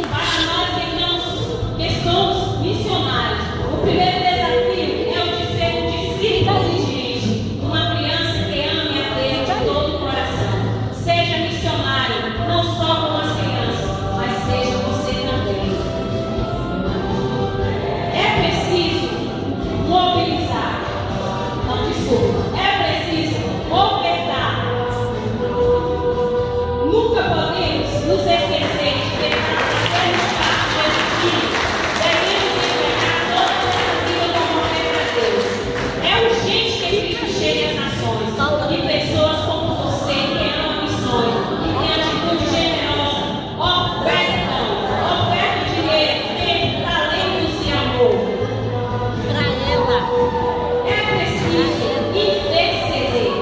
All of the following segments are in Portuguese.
para nós que somos missionários. O primeiro desafio é o de ser um discípulo diligente, uma criança que ame a Deus de todo o coração. Seja missionário, não só com as crianças, mas seja você também. É preciso mobilizar. Não, desculpa. É preciso ofertar. Nunca podemos nos esquecer de que fazemos parte desse time. Devemos entregar toda a vida como oferta a Deus. É urgente que Cristo chegue às nações e pessoas como você que amam missões e têm atitude generosa. Oferta dinheiro, tempo, talentos e amor. É preciso interceder.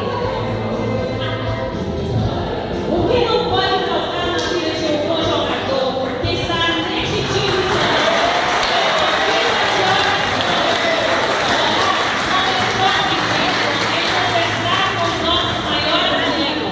O que não pode faltar na vida de um bom jogador que está neste time conversar com o nosso maior amigo.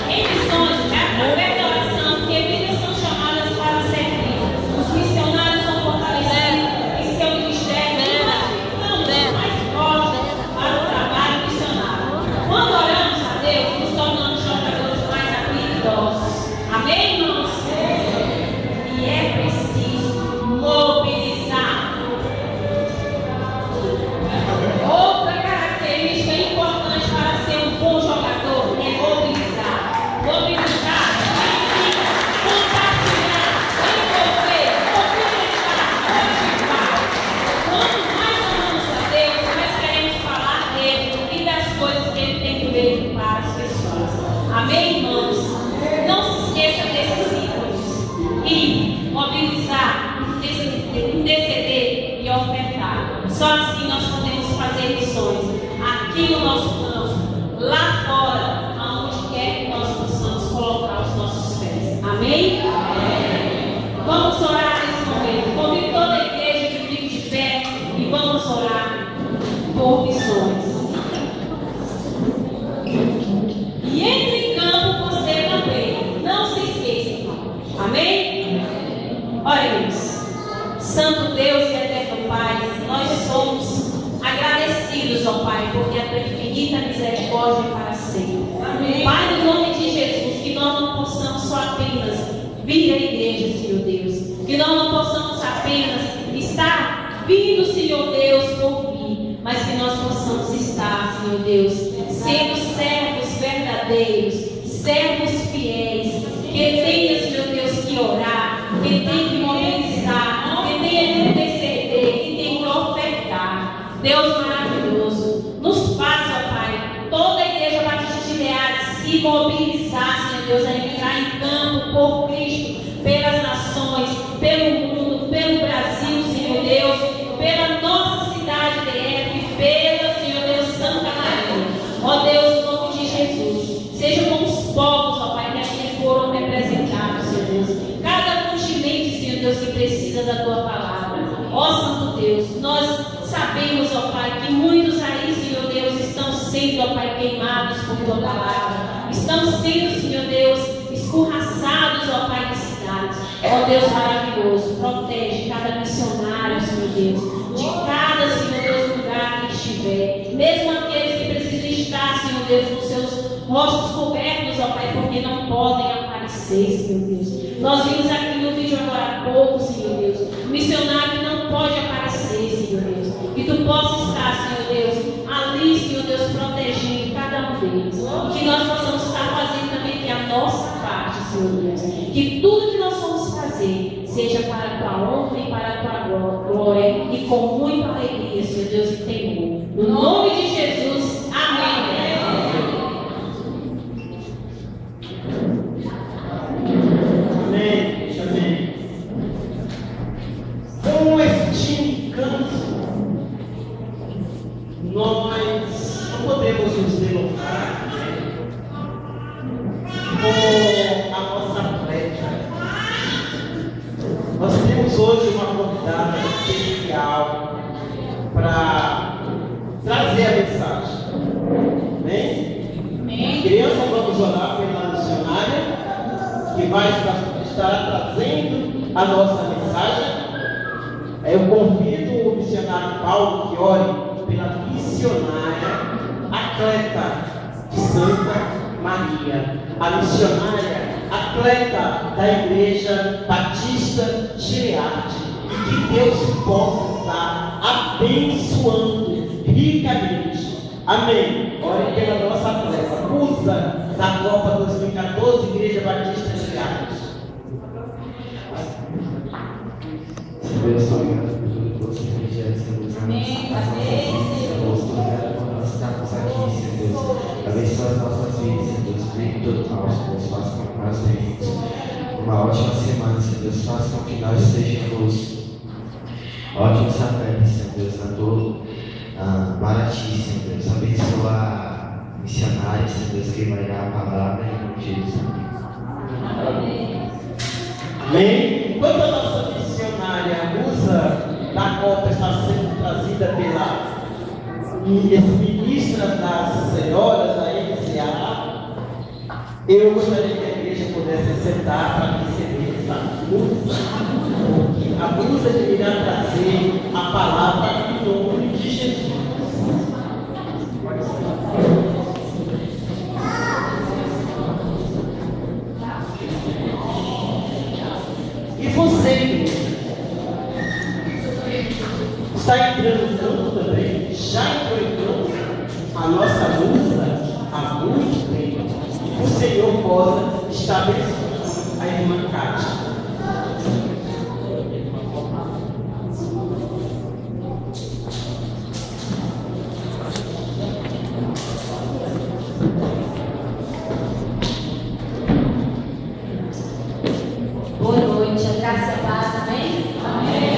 Em missões, é através da oração que vidas são chamadas para servir. Os missionários são fortalecidos em seu ministério e nós ficamos mais fortes para o trabalho missionário. Quando oramos a Deus, nos tornamos jogadores mais habilidosos. Amém, irmãos? E é preciso mobilizar. Outra característica importante para ser um bom jogador é mobilizar. Mobilizar significa compartilhar, envolver, movimentar, motivar. Quanto mais amamos a Deus, mais queremos falar dele e das coisas que ele tem feito para as pessoas. Amém, irmãos? Não se esqueça desses ícones. E mobilizar, interceder e ofertar. Só assim nós podemos fazer missões. Aqui no nosso campo, lá fora, aonde quer que nós possamos colocar os nossos pés. Amém? Vamos orar nesse momento. Convido toda a igreja que fique de pé e vamos orar por missões. E entre em campo você também. Não se esqueça. Amém? Oremos. Santo Deus e eterno Pai, nós somos agradecidos, ó Pai, porque a tua infinita misericórdia é para sempre. Amém. Pai, no nome de Jesus, que nós não possamos só apenas vir à igreja, Senhor Deus. Que nós não possamos apenas estar vindo, Senhor Deus, por vir, mas que nós possamos estar, Senhor Deus, sendo servos verdadeiros, servos fiéis, que tenha, Senhor Deus, que orar, que tem que mobilizar, que tem que interceder, que tem que ofertar. Deus maravilhoso, nos faça, ó Pai, toda a igreja Batista de Leares se mobilizar, Senhor Deus, a entrar em campo por Cristo, pelas nações, pelo mundo, pelo Brasil, Senhor Deus, pela nossa cidade DF, pela, Senhor Deus, Santa Maria. Ó Deus, no nome de Jesus, seja com os povos, ó Pai, que aqui foram representados, Senhor Deus. Cada continente, Senhor Deus, que precisa da tua palavra. Ó Santo Deus, nós sabemos, ó Pai, que muitos aí, Senhor Deus, estão sendo, ó Pai, queimados por tua palavra. Estão sendo, Senhor Deus, escorraçados, ó Pai, de cidades. Ó Deus maravilhoso, protege cada missionário, Senhor Deus, de cada, Senhor Deus, lugar que estiver. Mesmo aqueles que precisam estar, Senhor Deus, com seus rostos cobertos, ó Pai, porque não podem aparecer, Senhor Deus. Nós vimos aqui no vídeo agora há pouco, Senhor Deus, o missionário não pode aparecer, Senhor Deus. Que tu possa estar, Senhor Deus, ali, Senhor Deus, protegendo cada um deles. E que nós possamos estar fazendo também aqui a nossa parte, Senhor Deus. Que tudo que nós vamos fazer seja para a tua honra e para a tua glória e com muita alegria, Senhor Deus, e temor. No nome de Jesus, amém. Com esse time canto, nós não podemos nos deslocar com a nossa atleta. Nós temos hoje uma convidada especial para trazer a mensagem. Amém? Crianças, vamos orar pela missionária que vai estar estará trazendo a nossa mensagem. Eu convido o missionário Paulo que ore pela missionária atleta de Santa Maria, a missionária atleta da Igreja Batista Gileade, e que Deus possa estar abençoando ricamente. Amém. Ore pela nossa atleta, usa da Copa 2014, Igreja Batista Gileade. Deus, obrigado por tudo que você tem gerado, Senhor. Amém. Obrigado por nós estarmos aqui, Senhor. Abençoa as nossas vidas, Senhor. Livre todo mal, Senhor. Faça com que nós tenhamos uma ótima semana, Senhor. Faça com que nós sejamos ótimos atletas, Senhor. Na tua Paraty, Senhor. Abençoa a missionária, Senhor, que vai dar a palavra em nome de Jesus. Amém. Amém. Enquanto a nossa missionária usa da Copa está sendo trazida pela ministra das senhoras da MCA, eu gostaria que a igreja pudesse sentar para receber essa blusa, porque a blusa deverá trazer a palavra em nome de Jesus. E você, igreja, está entrando em campo também? Já entrou em campo? A nossa blusa há muito tempo. O Senhor possa estar abençoando a irmã Cátia. Boa noite, a graça e a paz, amém? Amém.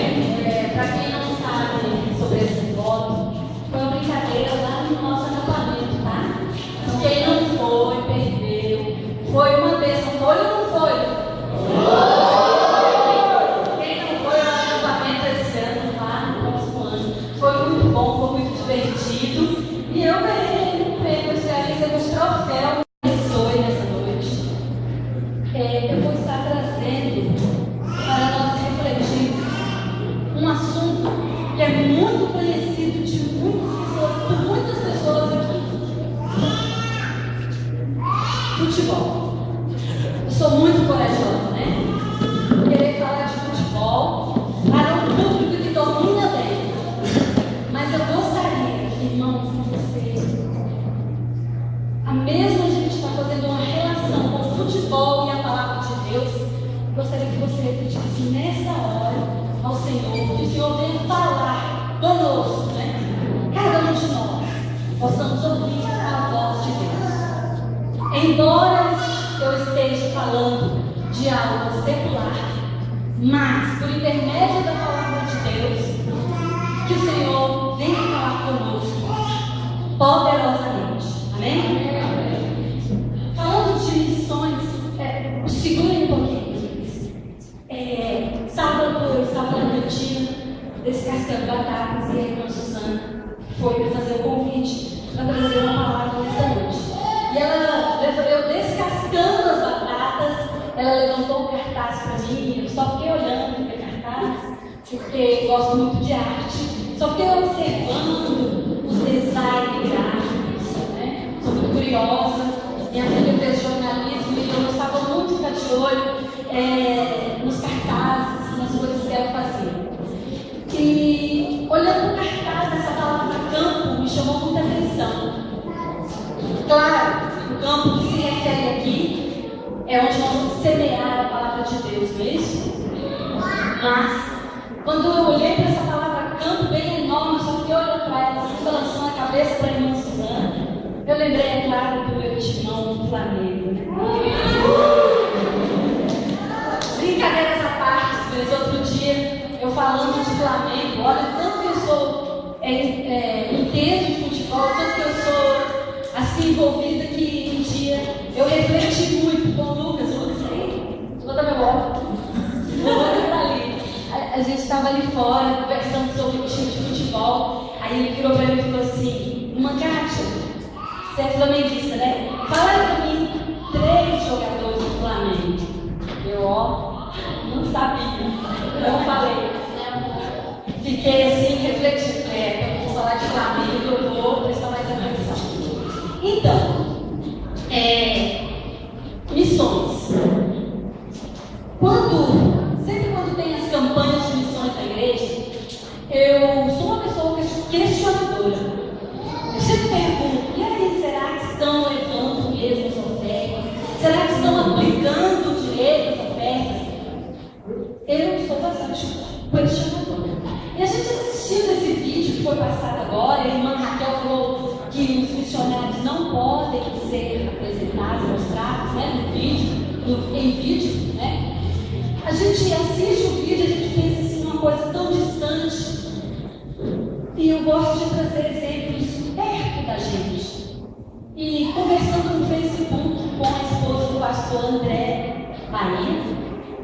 Para quem não sabe sobre esse voto, foi uma brincadeira lá no nosso acampamento, tá? Então, quem não foi, perdeu. Foi uma vez, não foi ou não foi? Quem não foi ao acampamento esse ano, lá no próximo ano, foi muito bom, foi muito divertido. E eu ganhei um prêmio, recebemos troféu. Eu vou estar trazendo para nós refletirmos um assunto que é muito conhecido por muitas pessoas aqui. Futebol. Eu sou muito corajosa, né? Querer falar de futebol para um público que domina bem. Mas eu gostaria, irmãos, que você, a mesma gente está fazendo uma relação com o futebol e a palavra de Deus, gostaria que você repetisse nessa hora ao Senhor, que o Senhor venha falar conosco, né? Cada um de nós possamos ouvir a voz de Deus. Embora eu esteja falando de algo secular, mas por intermédio da palavra de Deus, que o Senhor venha falar conosco poderosamente. Amém? Falando de missões, segurem um pouquinho. Sábado eu estava na cantina, descascando batatas, e a irmã Suzana foi me fazer o convite para trazer uma palavra nessa noite. E eu descascando as batatas, ela levantou o cartaz para mim, eu só fiquei olhando para o cartaz, porque gosto muito de arte, só fiquei observando os designs gráficos, né? Sou muito curiosa. Minha filha fez jornalismo e eu gostava muito de ficar de olho nos cartazes, nas coisas que ela fazia. E olhando o cartaz, essa palavra campo me chamou muita atenção. Claro, o campo que se refere aqui é onde nós vamos semear a palavra de Deus, não é isso? Mas, quando eu olhei para essa palavra campo bem enorme, eu só fiquei olhando para ela, assim, balançando a cabeça para a irmã Suzana. Eu lembrei, é claro, do meu timão do Flamengo. Brincadeiras à parte, mas outro dia, eu falando de Flamengo, olha, tanto que eu sou, entendo de futebol, tanto que eu sou assim envolvida que um dia eu refleti muito com o Lucas aí, bota meu óculos, o Lucas está ali. A gente estava ali fora, conversando sobre o time de futebol, aí ele virou para mim e falou assim, irmã Kátia, você é flamenguista, né? Fala pra mim 3 jogadores do Flamengo. Eu, não sabia. Eu falei. Fiquei assim, refletindo. Vamos falar de Flamengo, eu vou prestar mais atenção. Então, missões. Sempre quando tem as campanhas de missões na igreja, eu sou uma pessoa questionadora. Eu sempre pergunto, e aí, será que estão levando mesmo as ofertas? Será que estão aplicando direito as ofertas? Eu sou bastante questionadora. E a gente assistiu esse vídeo que foi passado agora, a irmã Raquel falou que os missionários não podem ser apresentados, mostrados, né, em vídeo, né? A gente assiste o vídeo, a gente pensa assim, uma coisa tão distante. E eu gosto de trazer exemplos perto da gente. E conversando no Facebook com a esposa do pastor André Bahia,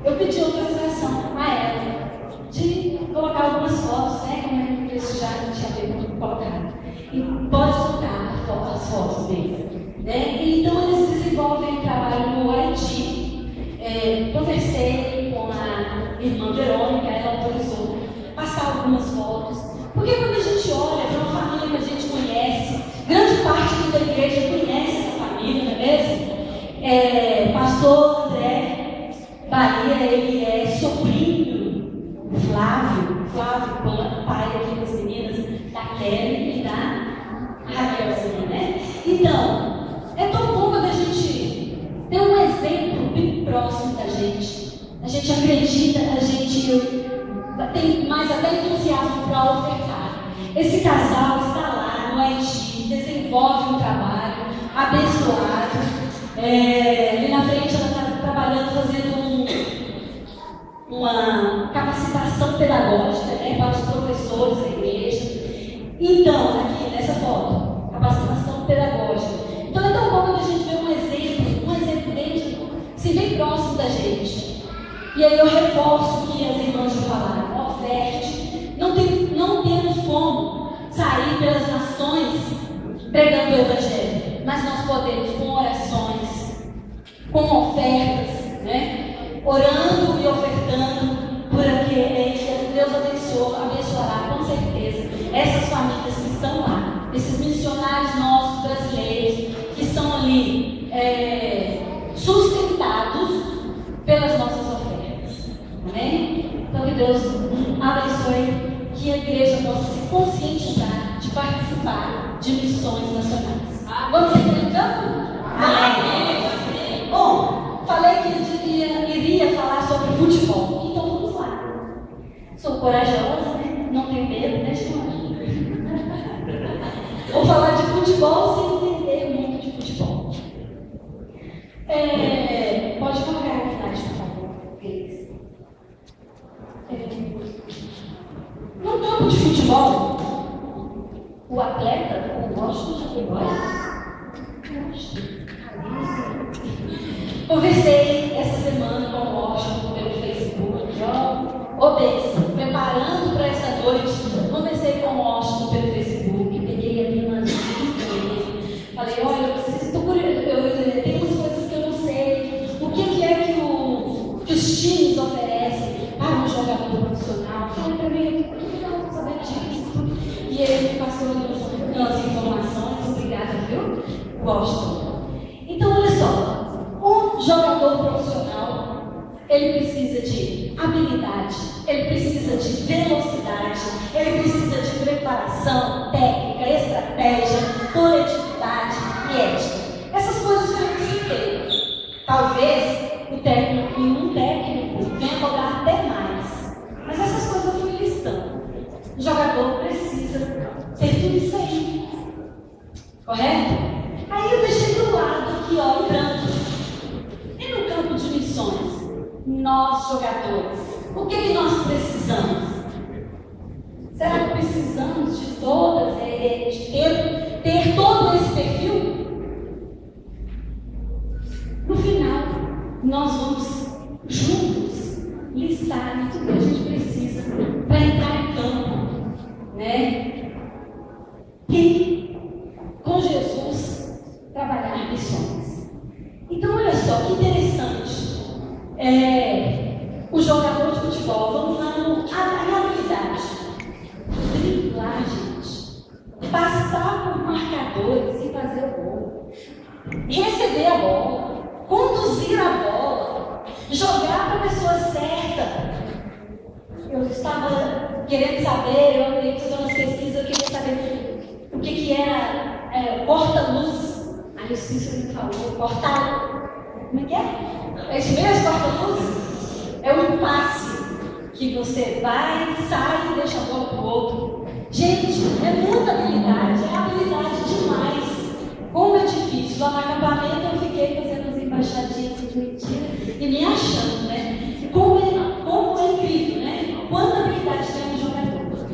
eu pedi autorização a ela de colocar algumas fotos, né? Como é que isso já tinha colocado. E pode soltar as fotos dele. Né? Então eles desenvolvem um trabalho no Haiti. Conversei com a irmã Verônica, ela autorizou passar algumas fotos. Porque quando a gente olha para uma família que a gente conhece, grande parte da igreja conhece essa família, não é mesmo? Pastor André Bahia, ele é sobrinho do Flávio, pai aqui das meninas, da Kelly e da Raquelzinha, né? Então, é tão bom quando a gente tem um exemplo bem próximo da gente. A gente acredita, a gente tem mais até entusiasmo para ofertar. Esse casal está lá no Haiti, desenvolve um trabalho abençoado. Ali na frente ela está trabalhando, fazendo uma capacitação pedagógica, né, para os professores da igreja. Então, aqui nessa foto, capacitação pedagógica. Então é tão bom quando a gente vê um exemplo dele, assim, bem próximo da gente. E aí eu reforço o que as irmãs já falaram, oferte. Não temos como sair pelas nações pregando o Evangelho, mas nós podemos com orações, com ofertas, né? Orando e ofertando, porque Deus abençoará com certeza essas famílias que estão lá, esses missionários nossos brasileiros que são ali sustentados pelas nossas ofertas. Amém? Então que Deus abençoe, que a igreja possa se conscientizar de participar de missões nacionais. Vamos seguir então? Amém. Bom, falei que iria falar sobre futebol, então vamos lá. Sou corajosa, né? Não tenho medo, né, irmão? Vou falar de futebol sem entender muito de futebol. Pode colocar a slide, por favor, Cris. No campo de futebol, o atleta, o Washington já foi embora. Conversei essa semana com o Washington pelo Facebook, preparando para essa noite. Conversei com o Washington pelo Facebook, peguei ali umas dicas dele. Falei, olha, tem umas coisas que eu não sei. O que é que os times oferecem para um jogador profissional? Falei para mim, por que eu não vou saber disso? E ele me passou as informações. Obrigada, viu, Washington? Então, olha só. Um jogador profissional, ele precisa de habilidade, ele precisa de velocidade, ele precisa de preparação, técnica, estratégia, coletividade e ética. Essas coisas eu preciso ter. Talvez um técnico venha cobrar até mais, mas essas coisas eu fui listando. O jogador precisa ter tudo isso aí, correto? Aí eu deixei do lado aqui, ó, em branco. E no campo de missões, nós jogadores, o que nós precisamos? Será que precisamos de todas, de ter todo esse perfil? No final, nós vamos juntos listar tudo que a gente precisa para entrar em campo, né? E com Jesus trabalhar missões. Então, olha só que interessante. O jogador futebol, vamos lá na habilidade. Driblar, gente. Passar por marcadores e fazer o gol. Receber a bola. Conduzir a bola. Jogar para a pessoa certa. Eu estava querendo saber, eu andei fazendo umas pesquisas, eu queria saber o que era corta-luz. Aí o Cícero me falou, cortar. Como é que é? É isso mesmo, corta-luz? É um passe que você vai, sai e deixa a bola para o outro. Gente, é muita habilidade, é habilidade demais. Como é difícil. Lá no acampamento eu fiquei fazendo as embaixadinhas de mentira e me achando, né? Como é incrível, né? Quanta habilidade tem um jogador.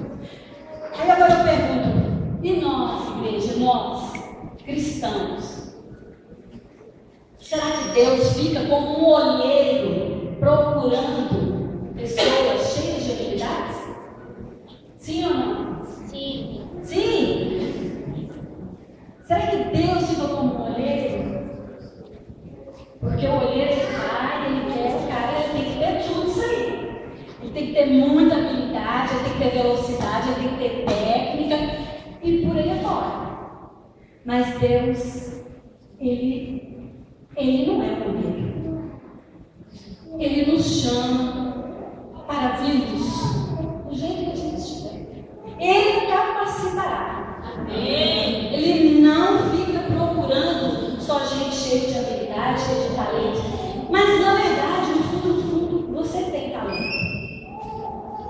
Aí agora eu pergunto, e nós, igreja, nós, cristãos, será que Deus fica como um olheiro procurando pessoas cheias de habilidades? Sim ou não? Sim. Sim! Será que Deus fica como um olheiro? Porque o olheiro ele vai, ele quer, o cara ele tem que ter tudo isso aí. Ele tem que ter muita habilidade, ele tem que ter velocidade, ele tem que ter técnica e por aí fora. Mas Deus, Ele não é um olheiro. Ele nos chama para virmos do jeito que a gente estiver. Ele capacitará. Amém. Ele não fica procurando só gente cheia de habilidade, cheia de talento. Mas na verdade, no fundo, você tem talento.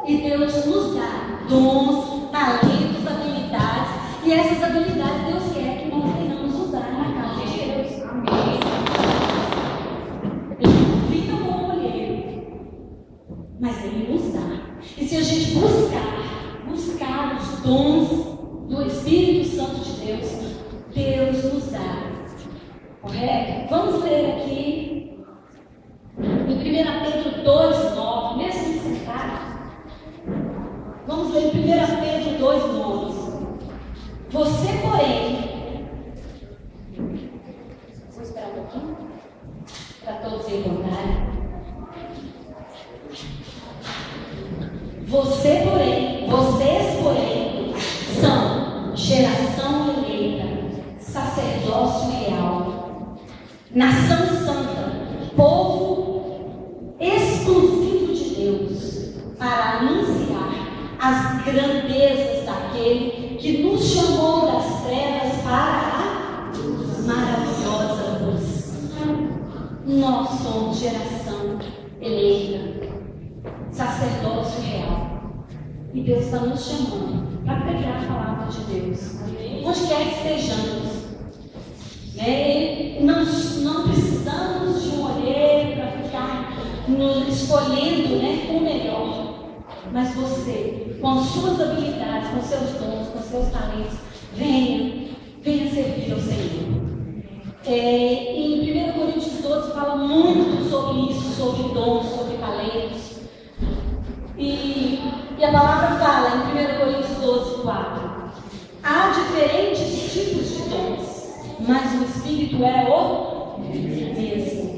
E Deus nos dá dons, talentos, habilidades. E essas habilidades Deus quer que nós venhamos usar na casa de Deus. Amém. Ele não fica como um olheiro, mas Ele nos dá. E se a gente buscar os dons do Espírito Santo de Deus, Deus nos dá. Correto? Vamos ler aqui em 1 Pedro 2,9, mesmo sentado. Vamos ler 1 Pedro 2,9. Você, porém, vou esperar um pouquinho para todos se encontrarem. Vocês, porém, são geração eleita, sacerdócio real, nação santa, povo exclusivo de Deus, para anunciar as grandezas daquele que nos chamou das trevas para a maravilhosa luz. Nós somos geração eleita, sacerdócio real. E Deus está nos chamando para pregar a palavra de Deus. Onde quer que estejamos. Não precisamos de um olheiro para ficar escolhendo o melhor. Mas você, com as suas habilidades, com seus dons, com seus talentos, venha servir ao Senhor. Em 1 Coríntios 12 fala muito sobre isso, sobre dons, sobre talentos. E a palavra fala em 1 Coríntios 12, 4. Há diferentes tipos de dons, mas o Espírito é o mesmo.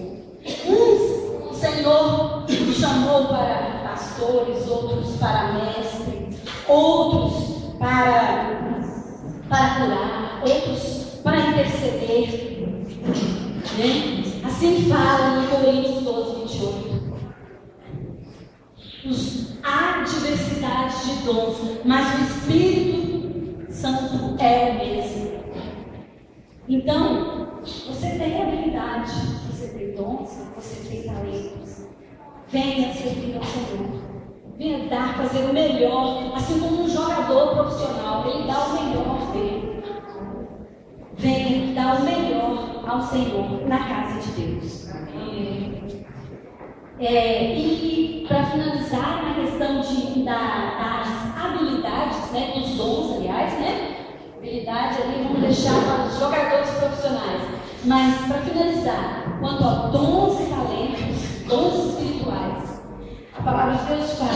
Uns o Senhor chamou para pastores, outros para mestres, outros para curar, outros para interceder. Assim fala em Coríntios 12, 28. Há diversidade de dons, mas o Espírito Santo é o mesmo. Então, você tem habilidade, você tem dons, você tem talentos. Venha servir ao Senhor. Venha fazer o melhor, assim como um jogador profissional, ele dá o melhor dele. Venha dar o melhor ao Senhor na casa de Deus. E para finalizar, na questão das habilidades, dos dons, aliás, habilidade ali vamos deixar para os jogadores profissionais. Mas para finalizar, quanto a dons e talentos, dons espirituais, a palavra de Deus fala: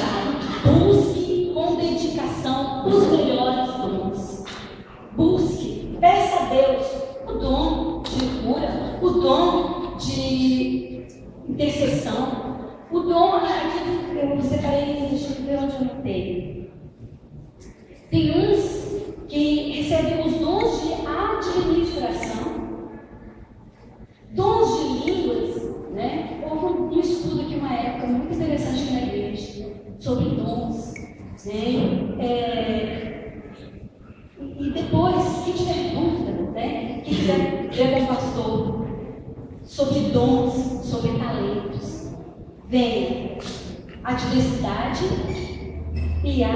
busque com dedicação os melhores dons. Busque, peça a Deus o dom de cura, o dom de intercessão, o dom, aqui eu separei eu tenho. Tem uns que recebem os dons de administração, dons de línguas, né? Houve um estudo aqui, uma época muito interessante aqui na igreja, sobre dons, né? E depois, quem tiver dúvida, né? Quem quiser ver com o pastor sobre dons, sobre talentos, venha. A diversidade e há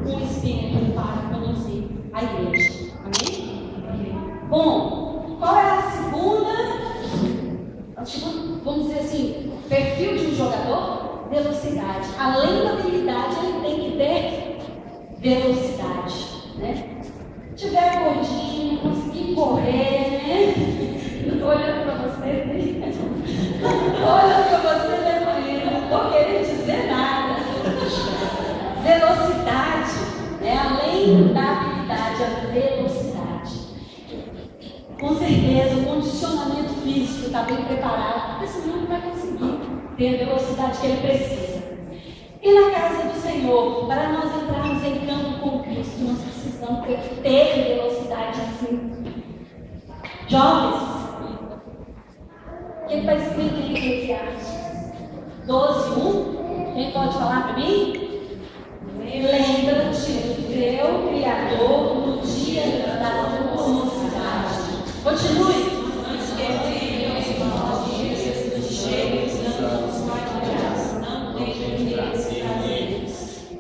um Espírito para conduzir a igreja. Amém? Bom, qual é a segunda, vamos dizer assim, perfil de um jogador? Velocidade. Além da habilidade, ele tem que ter velocidade, né? Se tiver gordinho, conseguir correr, né? Olhando para você, né? Olhando para você, né, Maria? Não estou querendo dizer nada. Velocidade, né? Além da habilidade, a velocidade. Com certeza, o condicionamento físico está bem preparado, porque senão não vai conseguir ter a velocidade que ele precisa. E na casa do Senhor, para nós entrarmos em campo com Cristo, nós precisamos ter velocidade assim. Jovens, o que está escrito em Eclesiastes 12:1? Quem pode falar para mim? Lembra-te do teu Criador no dia da tua mocidade. Continue.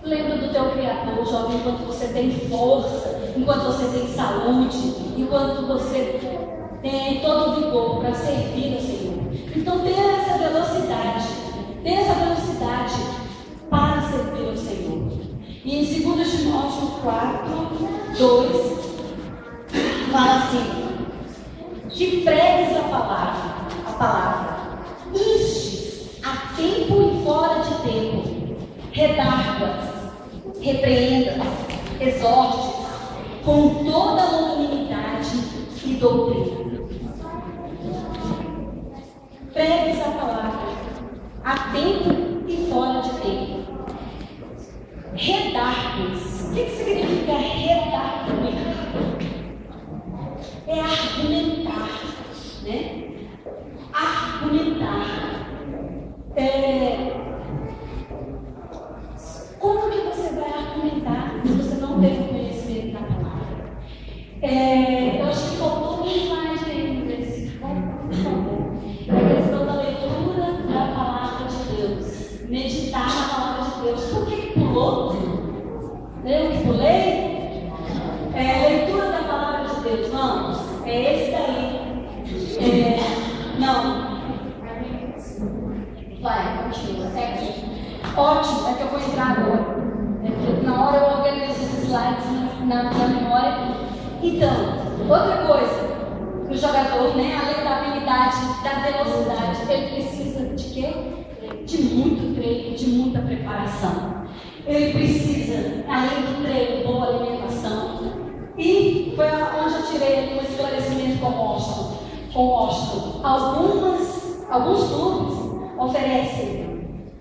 Lembra do teu Criador, jovem, enquanto você tem força, enquanto você tem saúde, enquanto você tem todo o vigor para servir ao Senhor. Então tenha essa velocidade para servir ao Senhor. E em 2 Timóteo 4:2 fala assim: que pregues a palavra, instes a tempo e fora de tempo, redarguas, repreendas, exortes, com toda a longanimidade e doutrina. Pregues a palavra, a tempo e fora de tempo. Redargues. O que significa redarguir? É argumentar, né? Argumentar. Como que você vai argumentar se você não tem o conhecimento da palavra? Eu acho que faltou um slide aí nesse. Por favor. A questão da leitura da palavra de Deus. Meditar na palavra de Deus. Por que pulou? Eu que pulei? Leitura da palavra de Deus. Vamos. É esse daí. Não. Vai, continua. Segue. Ótimo, é que eu vou entrar agora. Na hora eu organizo esses slides na memória. Então, outra coisa. O jogador, né, além da habilidade, da velocidade, ele precisa de quê? De muito treino, de muita preparação. Ele precisa, além do treino, boa alimentação. E foi onde eu tirei ali um esclarecimento com o Washington. Alguns clubes oferecem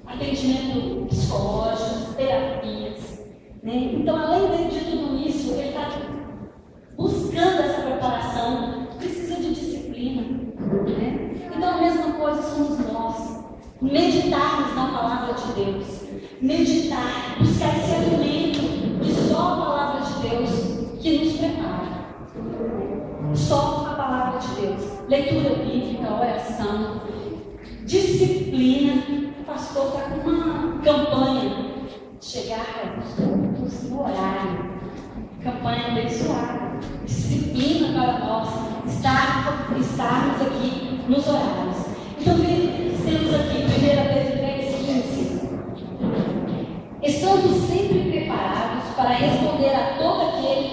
atendimento psicológico, terapias, né? Então, além de tudo isso, ele está buscando essa preparação, precisa de disciplina, né? Então, a mesma coisa somos nós. Meditarmos na palavra de Deus, meditar, buscar esse alimento de só a palavra de Deus que nos prepara. Só a palavra de Deus. Leitura bíblica, oração, disciplina. O pastor está com uma campanha de chegar no horário. Campanha abençoada. Disciplina para nós estarmos aqui nos horários. Então, temos aqui 1 Pedro 3:15. Estamos sempre preparados para responder a todo aquele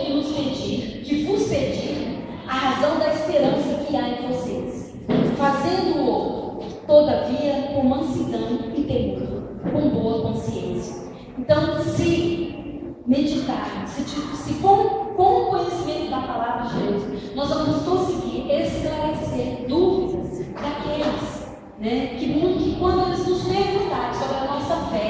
que vos pedir a razão da esperança que há em vocês, fazendo-o, todavia, com mansidão e temor, com boa consciência. Então, se meditarmos, se com o conhecimento da palavra de Deus, nós vamos conseguir esclarecer dúvidas daqueles, né, que quando eles nos perguntarem sobre a nossa fé,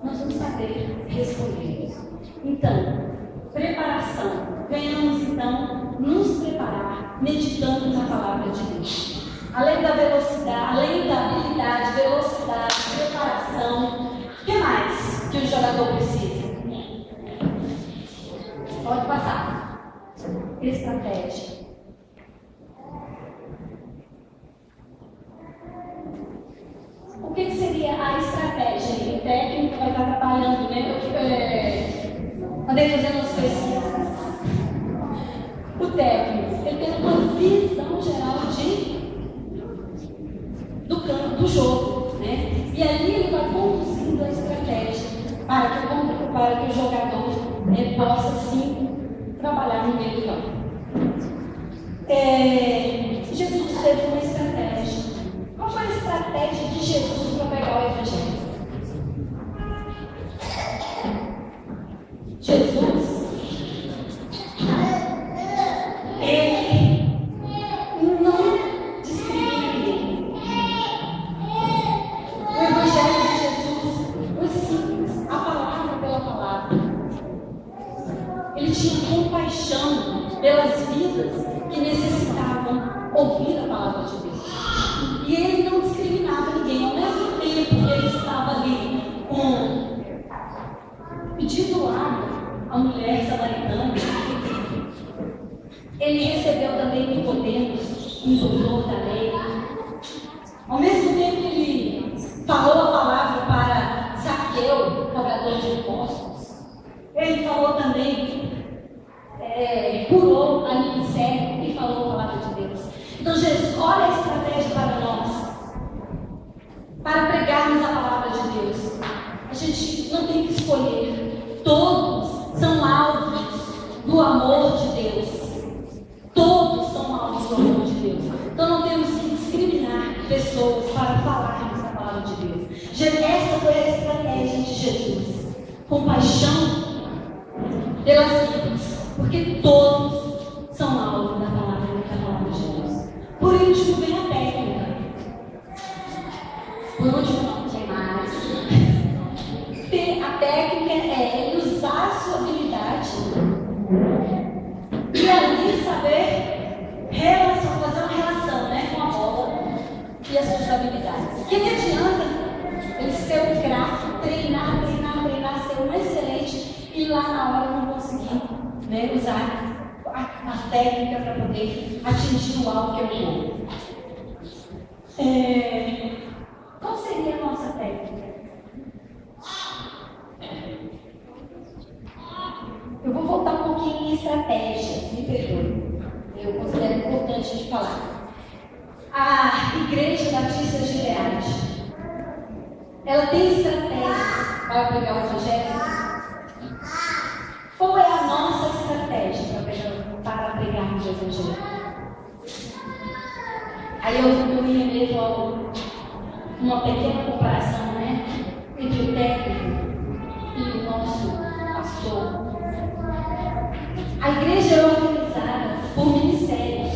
nós vamos saber saber responder. Então, preparação. Venhamos então nos preparar meditando na palavra de Deus. Além da velocidade, além da habilidade, velocidade, preparação, o que mais que o jogador precisa? Pode passar. Estratégia. O que seria a estratégia? O técnico vai estar trabalhando, né? Andei fazendo as pesquisas. O técnico, ele tem uma visão geral do campo, do jogo, né? E ali ele vai conduzindo a estratégia para que o jogador possa, sim, trabalhar no meio do campo. Jesus teve uma estratégia. Qual foi a estratégia de Jesus para pregar o Evangelho? Jesus, ele não discrimina ninguém. O Evangelho de Jesus foi simples, a palavra pela palavra. Ele tinha compaixão pelas vidas que necessitavam ouvir a palavra de Deus. E ele não discriminava ninguém. Ao mesmo tempo que ele estava ali pedindo água à mulher samaritana, ele recebeu também Nicodemos, doutor da lei. Ao mesmo tempo que ele falou a palavra para Zaqueu, cobrador de impostos, ele falou também, curou a língua cego e falou a palavra de Deus. Então, Jesus, olha a estratégia para nós, para pregarmos a palavra de Deus. A gente não tem que escolher. Todos são alvos do amor de Deus. Todos são alvos do amor de Deus. Então, não temos que discriminar pessoas para falarmos a palavra de Deus. Essa foi a estratégia de Jesus. Compaixão pelas vidas, porque todos são alvos da palavra de Deus. Por último, vem a técnica. Por último, não tem mais. A técnica é ele usar a sua habilidade e ali saber fazer uma relação, né, com a bola e as suas habilidades. O que adianta ele ser um craque, treinar, ser um excelente e lá na hora não conseguir, né, usar a técnica para poder atingir o alvo que eu quero. Qual seria a nossa técnica? Eu vou voltar um pouquinho em estratégia, me perdoe. Eu considero importante de falar. A Igreja Batista de Gileade, ela tem estratégias para pregar o Evangelho? Qual é a nossa estratégia para pregarmos o Evangelho? Aí eu me remeto a uma pequena comparação, né, entre o técnico e o nosso pastor. A igreja é organizada por ministérios.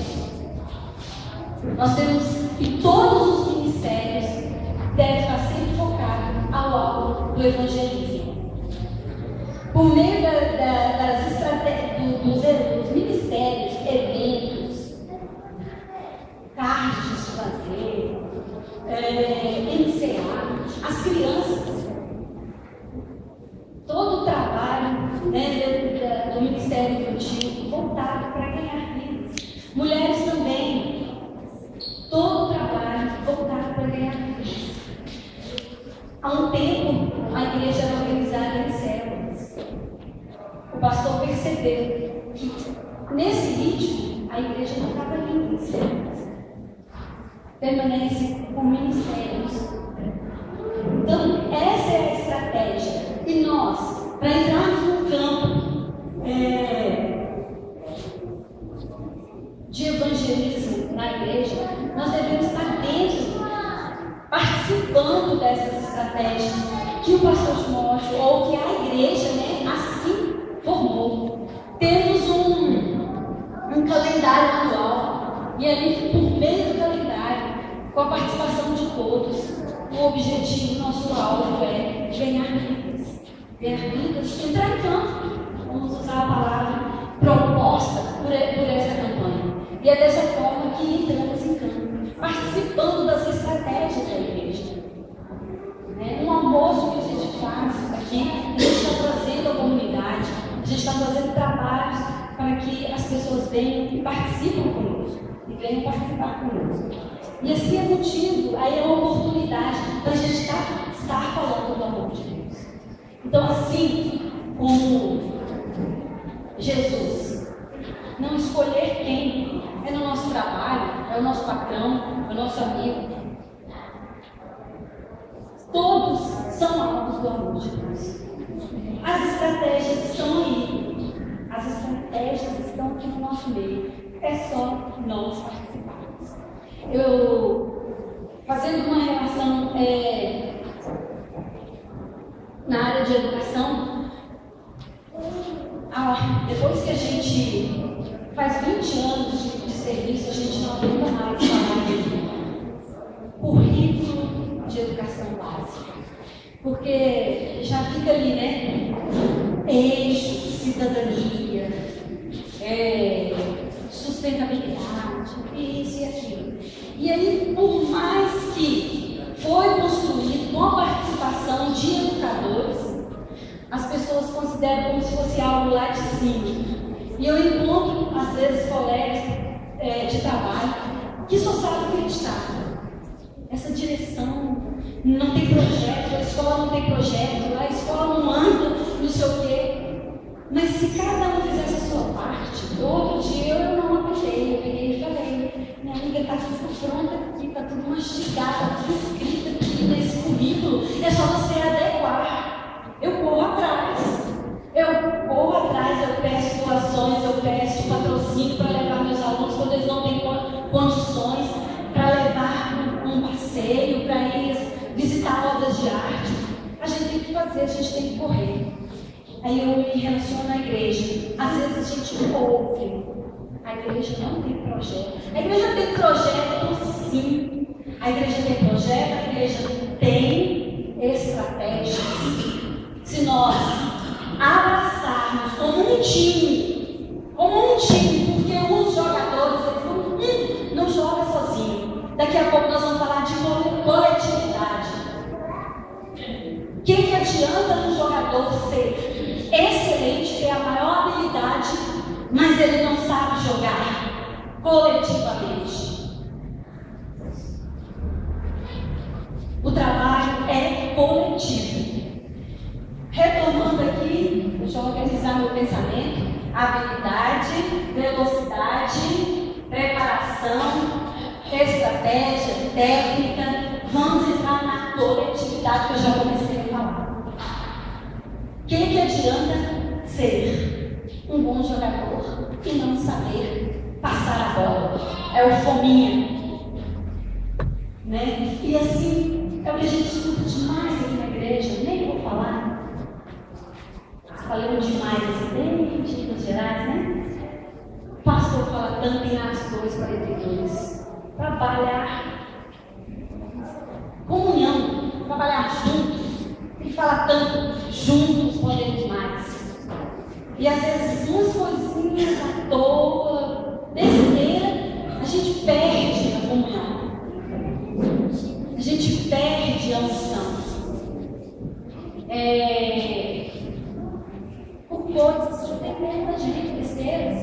Nós temos, e todos os ministérios devem estar sempre focados ao alvo do evangelismo. Por meio das estratégias, dos ministérios, eventos, cards de fazer, MCA, as crianças, todo o trabalho, né, do Ministério Infantil voltado para ganhar vidas. Mulheres também, todo o trabalho voltado para ganhar vidas. Há um tempo, a igreja era organizada em células. O pastor percebeu que, nesse ritmo, a igreja não estava indo em células. Permanece com ministérios. Então, essa é a estratégia. E nós, para entrarmos no campo de evangelismo na igreja, nós devemos estar dentro, participando dessas estratégias que o pastor Timóteo, ou que a igreja, né, assim formou. Temos um calendário anual, e ali, por meio do calendário, com a participação de todos, o objetivo, nosso alvo é ganhar vidas. erguidas, entrar em campo. Vamos usar a palavra proposta por essa campanha. E é dessa forma que entramos em campo, participando das estratégias da igreja. Um almoço que a gente faz aqui, a gente está trazendo a comunidade, a gente está fazendo trabalhos para que as pessoas venham e participem conosco, e venham participar conosco. E esse é motivo, aí é uma oportunidade para a gente estar falando do amor de Deus. Então, assim como Jesus não escolher quem é no nosso trabalho, é o nosso patrão, é o nosso amigo. Todos são alvos do amor de Deus. As estratégias estão aí. As estratégias estão aqui no nosso meio. É só nós participarmos. Eu, fazendo uma relação na área de educação, depois que a gente faz 20 anos de serviço, a gente não aguenta mais falar de currículo de educação básica, porque já fica ali, né? Eixo, cidadania, sustentabilidade, isso e aquilo. E aí, por mais que foi construído com a participação de educadores, as pessoas consideram como se fosse algo lá de cima. E eu encontro, às vezes, colegas de trabalho que só sabem criticar. Essa direção não tem projeto, a escola não tem projeto, a escola não anda, não sei o quê. Mas se cada um fizesse a sua parte, outro dia eu não aguentei, eu peguei e falei, minha amiga, está tudo pronto aqui, está tudo mastigado, está tudo escrito aqui nesse currículo, é só você adequar. Eu corro atrás, eu peço doações, eu peço patrocínio para levar meus alunos quando eles não têm condições, para levar um passeio, para ir visitar obras de arte. A gente tem que fazer, a gente tem que correr. Aí eu me relaciono à igreja. Às vezes a gente ouve, a igreja não tem projeto. A igreja tem projeto, sim. A igreja tem projeto, a igreja tem estratégias. Se nós abraçarmos como um time, porque os jogadores, eles não jogam sozinhos. Daqui a pouco nós vamos falar de coletividade. O que adianta um jogador ser excelente, ter a maior habilidade, mas ele não sabe jogar coletivamente? O trabalho é coletivo. Retomando aqui, deixa eu organizar meu pensamento: habilidade, velocidade, preparação, estratégia, técnica. Vamos entrar na coletividade que eu já comecei a falar. O que adianta ser um bom jogador e não saber passar a bola? É o fominha, né? E assim é o que a gente escuta demais aqui na igreja. Nem vou falar. Falando demais assim, bem em Minas Gerais, né? O pastor fala tanto em Atos 2:42. Trabalhar, comunhão, trabalhar juntos. Ele fala tanto, juntos podemos mais. E às vezes umas coisinhas à toa, besteira, a gente perde a comunhão. A gente perde a unção. Por coisas que tem dentro da gente, besteiras,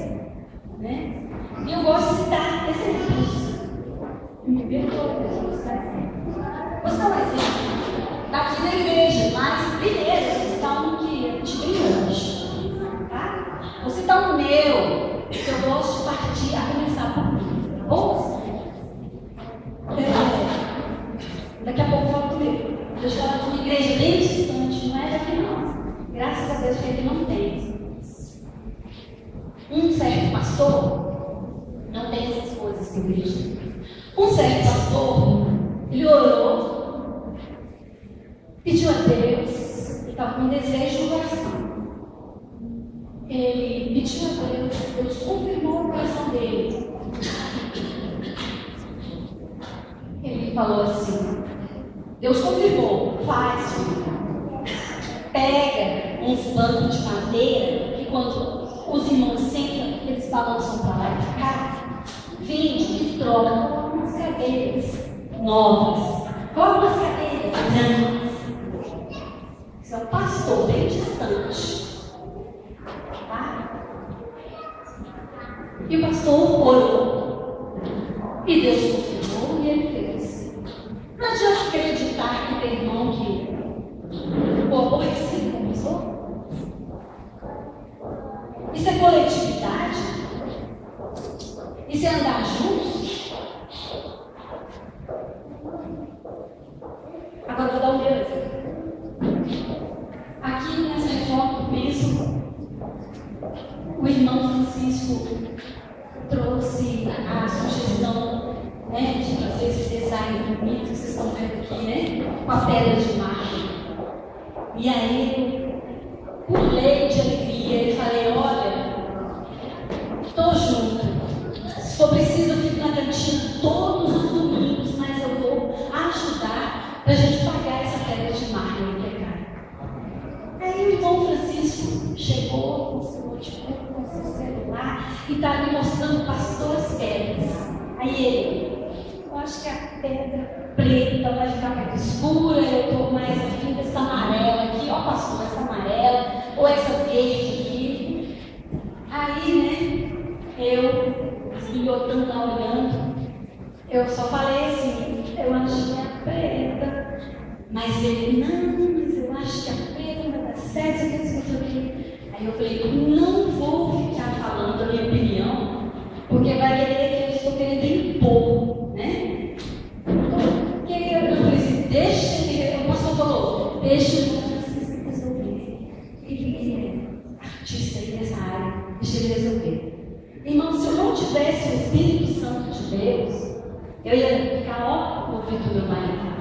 né? E eu gosto de citar exemplos. Me perdoe, Jesus, tá? Vou dar um exemplo daqui da igreja, mas primeiro vou citar um que a gente tem hoje, tá? Vou citar um meu, que eu gosto de partir a começar por mim, tá bom? Daqui a pouco eu falo do meu. Deixa eu falar de uma igreja bem distante, não é daqui não. Graças a Deus que ele não tem. Um certo pastor não tem essas coisas na igreja. Um certo pastor, ele orou, pediu a Deus, ele estava com um desejo no coração. Ele pediu a Deus, Deus confirmou o coração dele. Ele falou assim: Deus confirmou, faz, filho. Pega uns bancos de madeira que quando os irmãos sentam, eles balançam para lá e para cá. Vende e troca com algumas cadeiras novas, com algumas cadeiras grandes. Isso é um pastor bem distante. Tá? E o pastor orou. E Deus confirmou e ele fez. Não adianta acreditar que tem irmão que ficou aborrecido com a pessoa. Isso é coletividade? Isso é andar juntos? Agora eu vou dar um meu exemplo. Aqui nessa reforma do penso, o irmão Francisco trouxe a sugestão, né, de fazer esse design bonito que vocês estão vendo aqui, né? Com a pedra de mármore. E aí, por lei de alegria, eu falei, olha, estou junto. Se for preciso, eu fico na cantina todos os domingos, mas eu vou ajudar para a gente pagar essa pedra de mármore e pegar. Aí o irmão Francisco chegou com seu notebook, com seu celular e estava me mostrando pastor as pedras. Aí ele, eu acho que a pedra preta vai ficar muito escura, eu estou mais afim dessa amarela aqui, ó pastor, essa amarela, ou essa verde aqui. Aí, né, eu, esbilhotando lá olhando, eu só falei assim, eu acho que é a preta. Mas ele, não, mas eu acho que a preta vai dar certo, Aí eu falei, não vou ficar falando a minha opinião, porque vai querer que eu estou querendo impor, né? Porque eu falei assim, deixa ele, o pastor falou, deixa o Francisco resolver. Ele é artista aí nessa área, deixa ele resolver. Irmão, se eu não tivesse o Espírito Santo de Deus, eu ia ficar, ó, no ouvido do meu marido.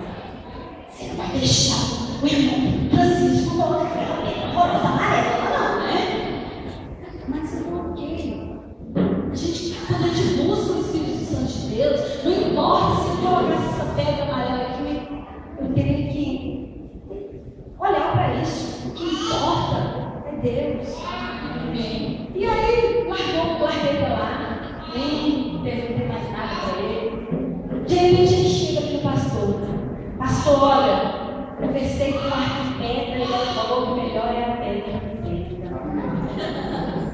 Você não vai deixar o irmão Francisco colocar aquela pedra rosa amarela, não, né? Mas eu não ok. Quando a gente busca o Espírito Santo de Deus, não importa se eu colocasse essa pedra amarela aqui, eu teria que olhar para isso. O que importa é Deus. E aí, larguei para lá, nem perguntei mais nada para ele. De repente, ele chega aqui no pastor. Pastor, olha, conversei com o arquiteto e ele falou que o melhor é a pedra preta.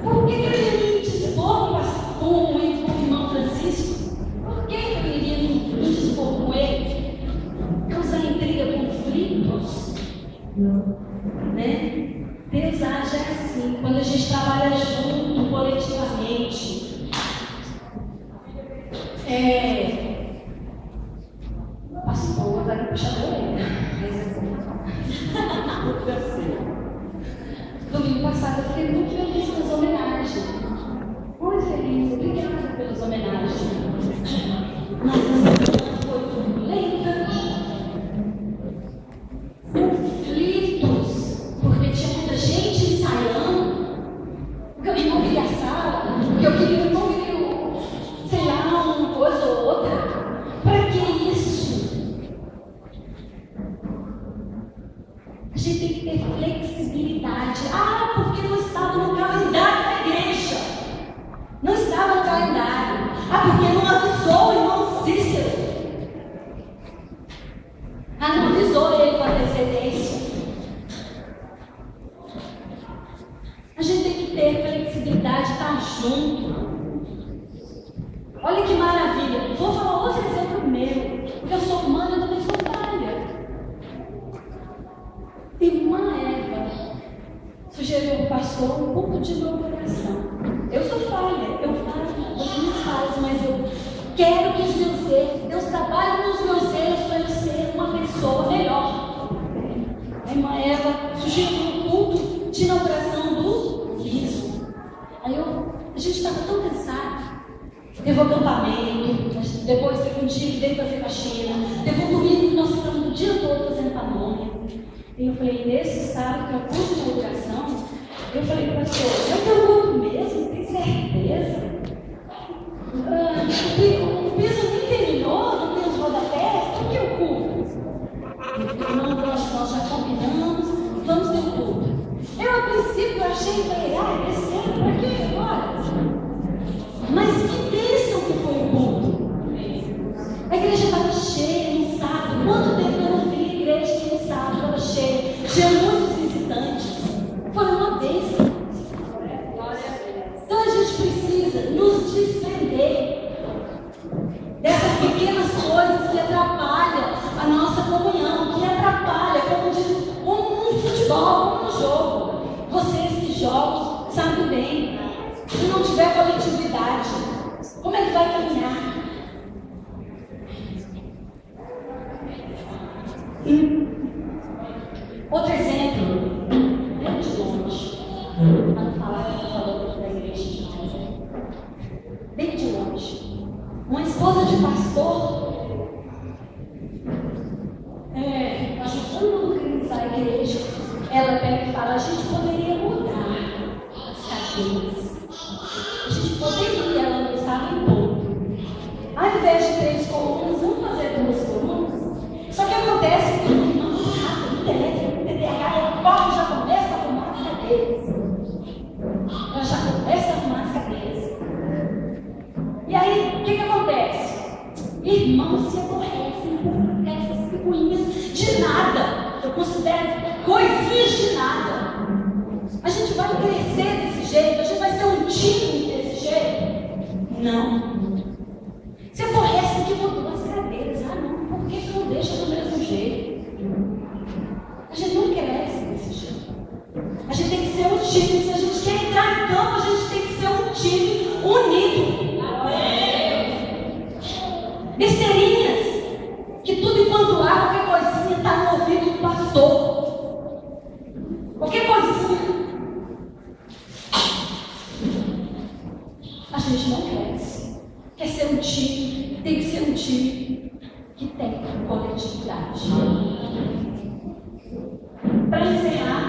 Por que ele me dispor com o irmão Francisco? Por que eu iria me dispor com ele? Causar intriga, conflitos? Né? Deus age assim, quando a gente trabalha junto, coletivamente. Pastor, vai me puxar a orelha. Domingo passado eu fiquei muito feliz com as homenagens. Muito feliz, obrigada pelas homenagens. Mas a semana foi turbulenta. Conflitos, porque tinha muita gente ensaiando. Porque o irmão queria a sala, porque eu queria o irmão queria, sei lá, uma coisa ou outra. Para que isso? A gente tem que ter flexibilidade. Ah, porque não estava no calendário da igreja. Não estava no calendário. Ah, porque não avisou o irmão Cícero. Ah, não avisou ele com antecedência. A gente tem que ter flexibilidade, estar junto. Olha que maravilha. Vou falar outro exemplo meu. Porque eu sou humana, eu também sou falha. Irmã Eva sugeriu ao pastor um pouco de meu coração. Eu sou falha, eu falo das minhas falhas, mas eu quero que os meus erros, Deus trabalhe nos meus erros para eu ser uma pessoa melhor. A irmã Eva sugeriu um culto de inauguração do riso. Aí a gente estava tão cansado. Teve o acampamento, depois teve um dia que veio fazer faxina, teve um domingo que nós ficamos o dia todo fazendo pamonha. E eu falei, nesse sábado, que é o culto de inauguração, eu falei para o pastor, eu estou louco mesmo, tem certeza? O piso nem terminou, não tem os rodapés, por que o culto? Ele falou, não, nós já combinamos, vamos ter o culto. Eu princípio eu achei, falei, esse ano, para quê agora? Mas que bênção que foi o culto. A igreja estava cheia no sábado. Quanto tempo eu não vi a igreja que no sábado estava cheia? Tinha muitos visitantes. Foi uma bênção. Então a gente precisa nos desprender dessas pequenas coisas que atrapalham a nossa comunhão, que atrapalham, como um futebol, como um jogo. Vocês que jogam sabem bem. Se não tiver coletividade, como é que vai caminhar? Outro exemplo, bem de longe, para não falar que eu estou falando da igreja de casa, bem de longe, uma esposa de pastor, acho que todo mundo criticar a igreja, ela pega e fala, a gente poderia mudar as cadeiras, a gente poderia, ela não estava em ponto, ao invés de 3 colunas, vamos fazer 2 colunas, só que acontece que o irmão rápido, o TDAH, corre, já começa a arrumar as cadeiras, ela já começa a arrumar as cadeiras, e aí, o que acontece? Irmãos se aborrecem por essas picuinhas de nada. Eu considero coisinhas de nada. A gente vai crescer desse jeito? A gente vai ser um time desse jeito? Não. Se aborrece porque mudou as cadeiras. Não. Por que não deixa do mesmo jeito? A gente não cresce desse jeito. A gente tem que ser um time. Se a gente quer entrar em campo, a gente tem que ser um time unido. Besteirinhas, que tudo enquanto há, qualquer coisinha está no ouvido do pastor. Qualquer coisinha. A gente não cresce. Quer ser um time, tem que ser um time que tem coletividade. Para encerrar,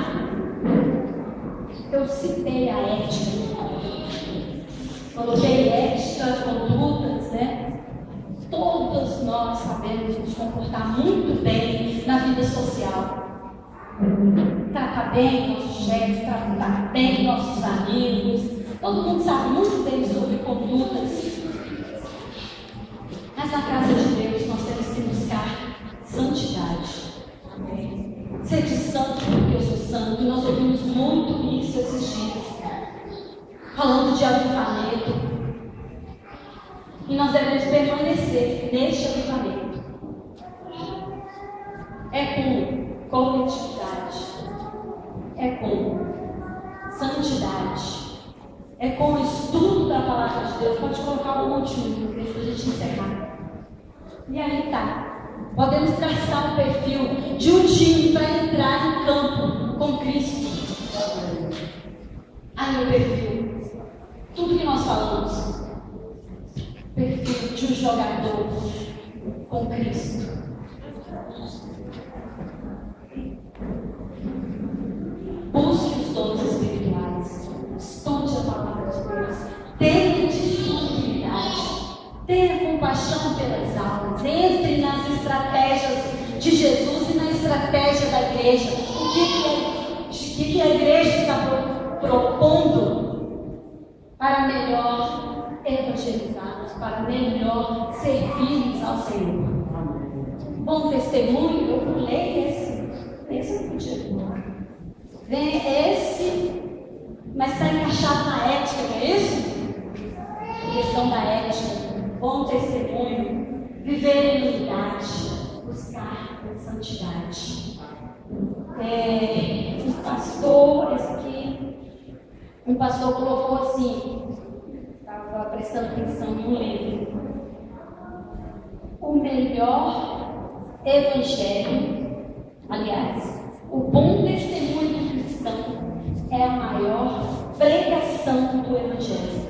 eu citei a ética. Coloquei ética, condutas, né? Todos nós sabemos nos comportar muito bem na vida social. Tratar bem nossos chefes, tratar bem nossos amigos. Todo mundo sabe muito bem sobre condutas. Mas na casa de Deus nós temos que buscar santidade. Sede santo porque eu sou santo. Nós ouvimos muito isso esses dias. Falando de avivamento. E nós devemos permanecer neste avivamento. É com coletividade. É com santidade. É com o estudo da palavra de Deus. Pode colocar um último para a gente encerrar. E aí tá. Podemos traçar um perfil de um time para entrar em campo com Cristo. Aí o perfil. Tudo que nós falamos. Perfil de um jogador com Cristo. Busque os dons espirituais. Estude a palavra de Deus. Tenha disponibilidade. Tenha compaixão pelas almas. Entre nas estratégias de Jesus e na estratégia da igreja. O que a igreja está propondo para melhor evangelizarmos, para melhor servirmos ao Senhor. Bom testemunho, eu pulei esse eu podia pular. Vem esse, mas está encaixado na ética, não é isso? A questão da ética, bom testemunho, viver em unidade, buscar a santidade. Um pastor colocou assim, estava prestando atenção no livro. O melhor evangelho, aliás, o bom testemunho do cristão é a maior pregação do evangelho.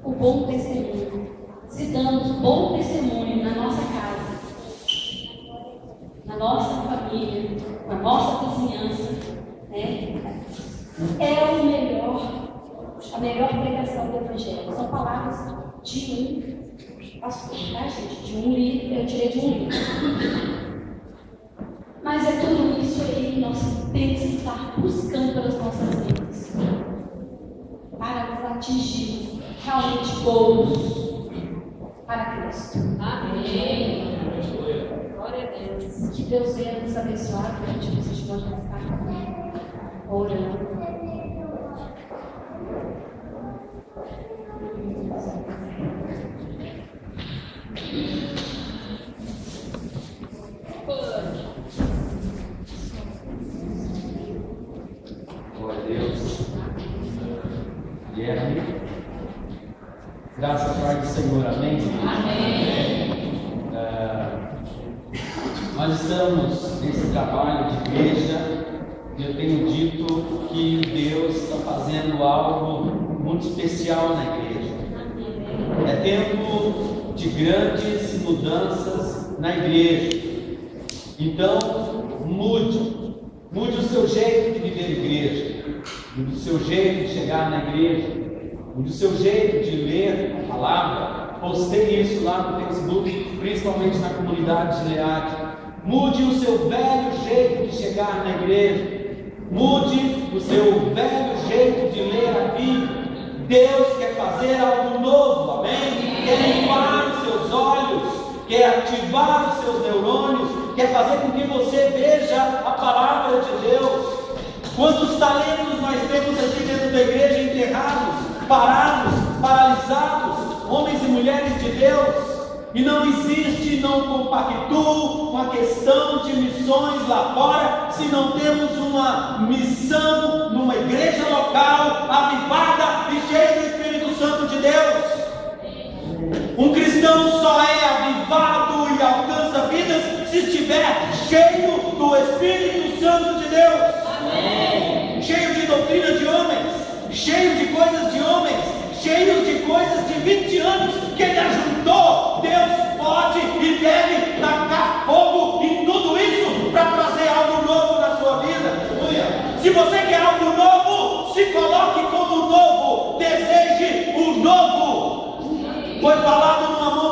O bom testemunho. Se damos bom testemunho na nossa casa, na nossa família, na nossa vizinhança, né? É a melhor pregação do evangelho. São palavras de um pastor, tá, gente? De um livro, eu tirei de um livro. Mas é tudo isso aí, nós temos que e buscando pelas nossas vidas, para nos atingirmos realmente todos para Cristo. Amém. Glória a Deus. Que Deus venha nos abençoar durante o mês de nós ficar orando. Glória a Deus. Guilherme. Graças ao Pai do Senhor. Amém? Amém. Nós estamos nesse trabalho de igreja e eu tenho dito que Deus está fazendo algo muito especial na igreja. É tempo de grandes mudanças na igreja. Então, mude o seu jeito de viver igreja, mude o seu jeito de chegar na igreja, mude o seu jeito de ler a palavra. Postei isso lá no Facebook, principalmente na comunidade de Leade. Mude o seu velho jeito de chegar na igreja, mude o seu velho jeito de ler a Bíblia. Deus quer fazer algo novo, amém? Quer limpar os seus olhos, quer ativar os seus neurônios, quer fazer com que você veja a palavra de Deus. Quantos talentos nós temos aqui dentro da igreja enterrados, parados, paralisados, homens e mulheres de Deus, e não existe, não compactuo com a questão de missões lá fora, se não temos uma missão numa igreja local, avivada e cheia do Espírito Santo de Deus. Um cristão só é avivado e alcança vidas se estiver cheio do Espírito Santo de Deus. Amém. Cheio de doutrina de homens, cheio de coisas de homens, cheio de coisas de 20 anos que ele ajuntou. Deus pode e deve tacar fogo em tudo isso para trazer algo novo na sua vida. Se você quer algo novo, se coloque como novo, deseje o novo. Foi falado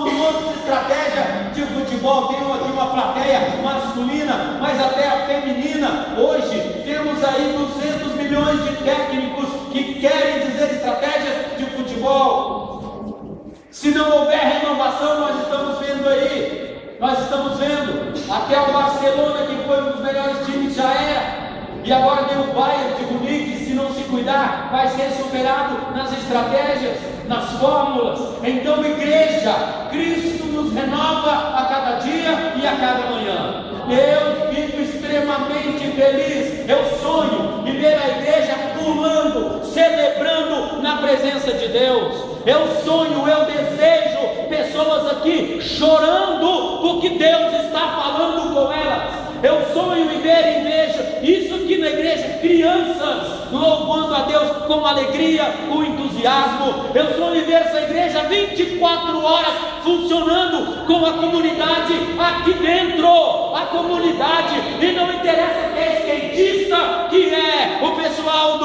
num monte de estratégia de futebol. Tem aqui uma plateia masculina, mas até a feminina. Hoje temos aí 200 milhões de técnicos que querem dizer estratégias de futebol. Se não houver renovação, nós estamos vendo aí. Nós estamos vendo até o Barcelona, que foi um dos melhores times, já era. E agora tem o Bayern de Munique, se não se cuidar, vai ser superado nas estratégias, nas fórmulas. Então, igreja, Cristo nos renova a cada dia e a cada manhã. Eu fico extremamente feliz, eu sonho em ver a igreja pulando, celebrando na presença de Deus. Eu sonho, eu desejo pessoas aqui chorando porque Deus está falando com elas. Eu sonho em ver e vejo isso aqui na igreja, crianças louvando a Deus com alegria, com entusiasmo. Eu sonho em ver essa igreja 24 horas funcionando com a comunidade aqui dentro, a comunidade, e não interessa que é skatista, que é o pessoal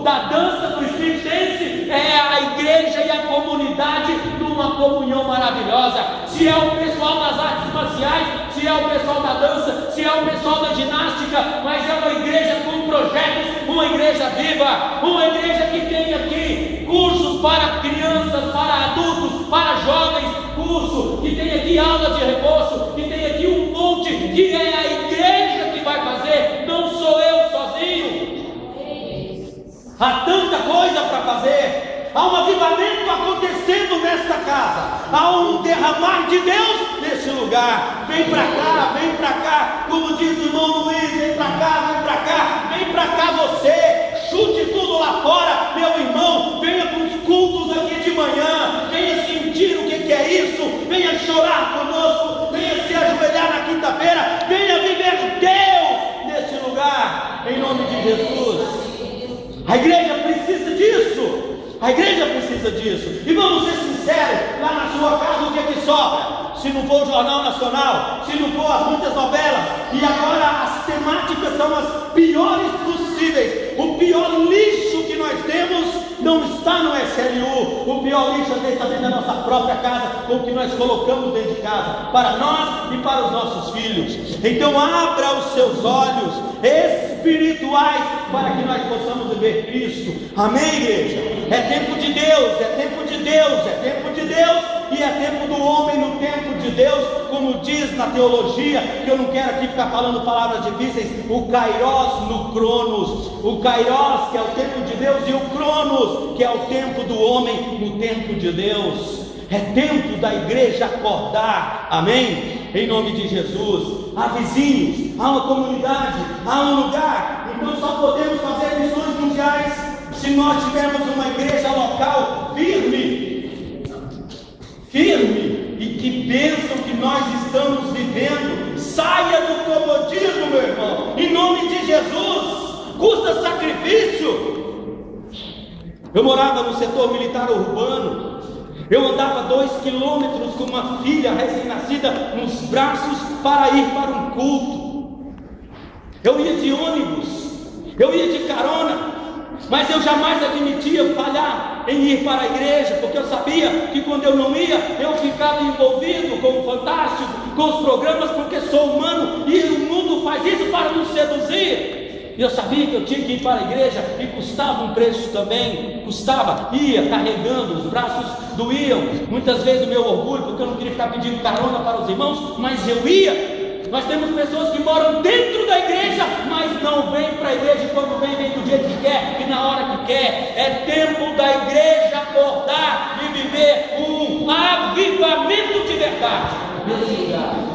da dança, do street dance, é a igreja e a comunidade numa comunhão maravilhosa. Se é o pessoal das artes marciais, se é o pessoal da dança, se é o pessoal da ginástica, mas é uma igreja com projetos, uma igreja viva, uma igreja que tem aqui cursos para crianças, para adultos, para jovens, curso, que tem aqui aula de reforço, que tem aqui um monte, que é a igreja que vai fazer, não sou eu sozinho. Há tanta coisa para fazer. Há um avivamento acontecendo nesta casa, há um derramar de Deus nesse lugar. Vem para cá, como diz o irmão Luiz, vem para cá você, chute tudo lá fora, meu irmão, venha para os cultos aqui de manhã, venha sentir o que é isso, venha chorar conosco, venha se ajoelhar na quinta-feira, venha viver Deus nesse lugar, em nome de Jesus. A igreja precisa disso. A igreja precisa disso. E vamos ser sinceros, lá na sua casa o que é que sobra? Se não for o Jornal Nacional, se não for as muitas novelas, e agora as temáticas são as piores possíveis. O pior lixo que nós temos não está no SLU. O pior lixo às vezes está dentro da nossa própria casa, com o que nós colocamos dentro de casa, para nós e para os nossos filhos. Então abra os seus olhos, espirituais para que nós possamos viver Cristo. Amém, igreja? É tempo de Deus, é tempo de Deus, é tempo de Deus, e é tempo do homem no tempo de Deus, como diz na teologia, que eu não quero aqui ficar falando palavras difíceis, o Kairos no Cronos, o Kairos que é o tempo de Deus e o Cronos que é o tempo do homem no tempo de Deus. É tempo da igreja acordar, amém? Em nome de Jesus. Há vizinhos, há uma comunidade, há um lugar. Então só podemos fazer missões mundiais se nós tivermos uma igreja local firme, e que bênção que nós estamos vivendo. Saia do comodismo, meu irmão, em nome de Jesus. Custa sacrifício. Eu morava no setor militar urbano. Eu andava 2 quilômetros com uma filha recém-nascida nos braços para ir para um culto. Eu ia de ônibus, eu ia de carona, mas eu jamais admitia falhar em ir para a igreja, porque eu sabia que quando eu não ia, eu ficava envolvido com o fantástico, com os programas, porque sou humano e o mundo faz isso para nos seduzir. E eu sabia que eu tinha que ir para a igreja, e custava um preço também, ia carregando, os braços doíam, muitas vezes o meu orgulho, porque eu não queria ficar pedindo carona para os irmãos, mas eu ia. Nós temos pessoas que moram dentro da igreja, mas não vêm para a igreja, e quando vem do jeito que quer, e na hora que quer. É tempo da igreja acordar e viver um avivamento de verdade nesse lugar.